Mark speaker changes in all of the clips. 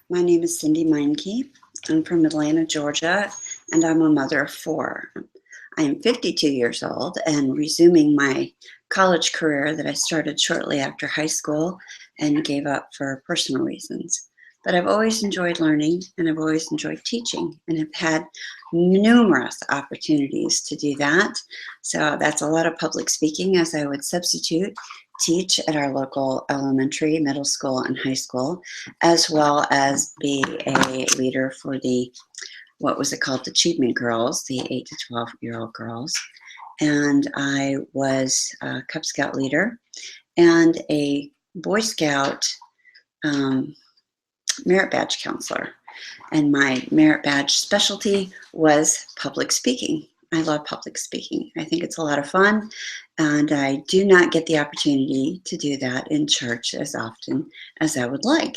Speaker 1: My name is Cindy Meinke. I'm from Atlanta, Georgia, and I'm a mother of four. I am 52 years old and resuming my college career that I started shortly after high school and gave up for personal reasons. But I've always enjoyed learning and I've always enjoyed teaching and have had numerous opportunities to do that. So that's a lot of public speaking, as I would substitute teach at our local elementary, middle school, and high school, as well as be a leader for the what was it called, the Achievement Girls, the 8 to 12-year-old girls. And I was a Cub Scout leader and a Boy Scout merit badge counselor. And my merit badge specialty was public speaking. I love public speaking. I think it's a lot of fun, and I do not get the opportunity to do that in church as often as I would like.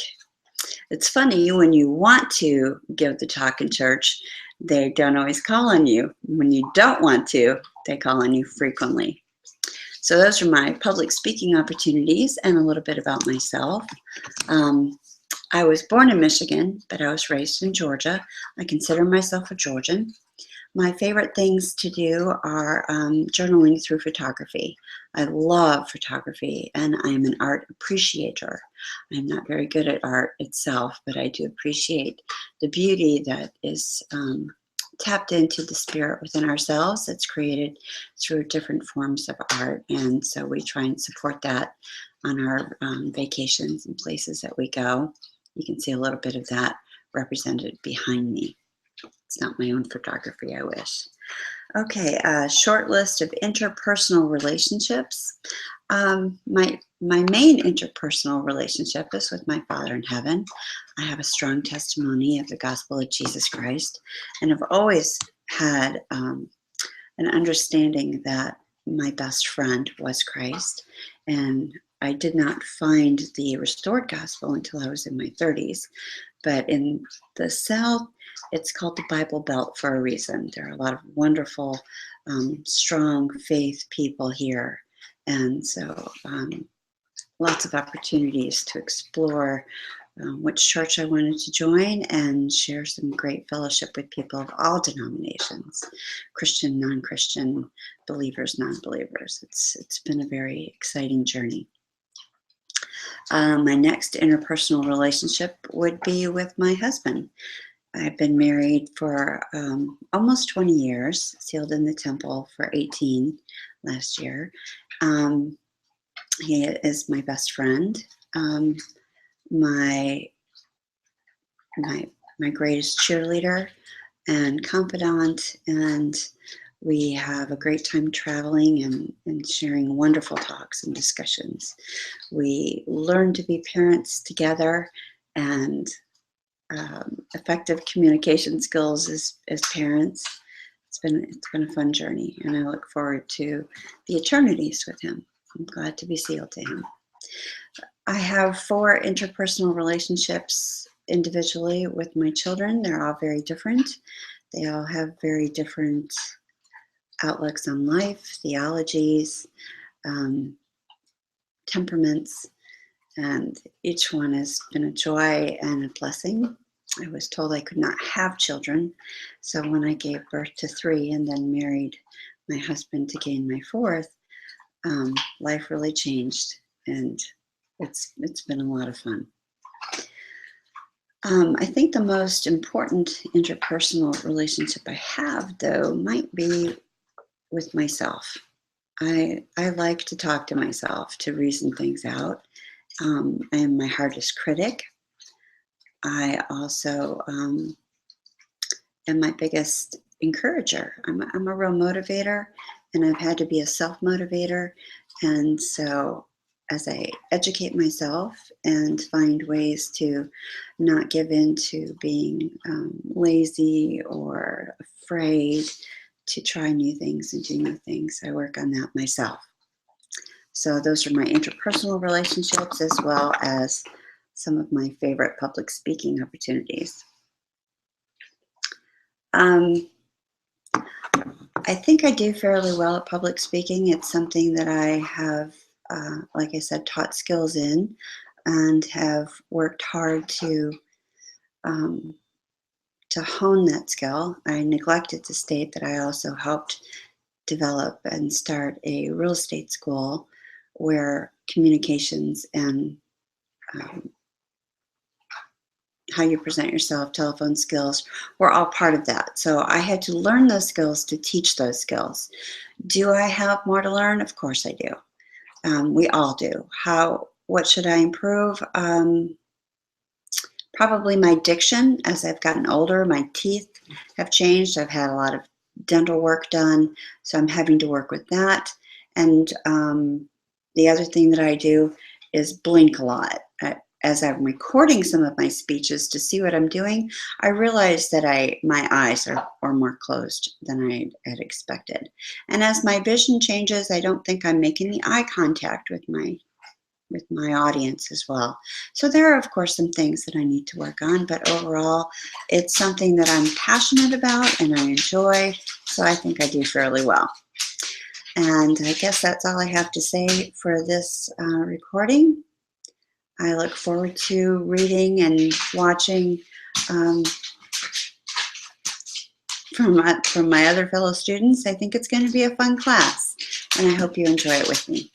Speaker 1: It's funny, when you want to give the talk in church, they don't always call on you. When you don't want to, they call on you frequently. So those are my public speaking opportunities and a little bit about myself. I was born in Michigan, but I was raised in Georgia. I consider myself a Georgian. My favorite things to do are journaling through photography. I love photography and I'm an art appreciator. I'm not very good at art itself, but I do appreciate the beauty that is tapped into the spirit within ourselves that's created through different forms of art. And so we try and support that on our vacations and places that we go. You can see a little bit of that represented behind me. It's not my own photography, I wish. Okay, a short list of interpersonal relationships. My main interpersonal relationship is with my Father in heaven. I have a strong testimony of the gospel of Jesus Christ, and I've always had an understanding that my best friend was Christ, and I did not find the restored gospel until I was in my 30s. But in the South, it's called the Bible Belt for a reason. There are a lot of wonderful, strong faith people here. And so lots of opportunities to explore which church I wanted to join and share some great fellowship with people of all denominations, Christian, non-Christian, believers, non-believers. It's been a very exciting journey. My next interpersonal relationship would be with my husband. I've been married for almost 20 years, sealed in the temple for 18 last year. He is my best friend, my greatest cheerleader and confidant, and we have a great time traveling and sharing wonderful talks and discussions. We learn to be parents together and effective communication skills as parents. It's been a fun journey, and I look forward to the eternities with him. I'm glad to be sealed to him. I have 4 interpersonal relationships individually with my children. They're all very different. They all have very different outlooks on life, theologies, temperaments, and each one has been a joy and a blessing. I was told I could not have children, so when I gave birth to 3 and then married my husband to gain my 4th, life really changed, and it's been a lot of fun. I think the most important interpersonal relationship I have, though, might be with myself. I like to talk to myself, to reason things out. I am my hardest critic. I also am my biggest encourager. I'm a real motivator, and I've had to be a self-motivator. And so as I educate myself and find ways to not give in to being lazy or afraid to try new things and do new things, I work on that myself. So those are my interpersonal relationships, as well as some of my favorite public speaking opportunities. I think I do fairly well at public speaking. It's something that I have, like I said, taught skills in and have worked hard to um, to hone that skill. I neglected to state that I also helped develop and start a real estate school where communications and um, how you present yourself, telephone skills, were all part of that. So I had to learn those skills to teach those skills. Do I have more to learn? Of course I do. We all do. What should I improve? Probably my diction. As I've gotten older, my teeth have changed. I've had a lot of dental work done, so I'm having to work with that. And the other thing that I do is blink a lot. As I'm recording some of my speeches to see what I'm doing, I realize that my eyes are more closed than I had expected. And as my vision changes, I don't think I'm making the eye contact with my audience as well. So there are, of course, some things that I need to work on, but overall, it's something that I'm passionate about and I enjoy, so I think I do fairly well. And I guess that's all I have to say for this recording. I look forward to reading and watching from my other fellow students. I think it's going to be a fun class, and I hope you enjoy it with me.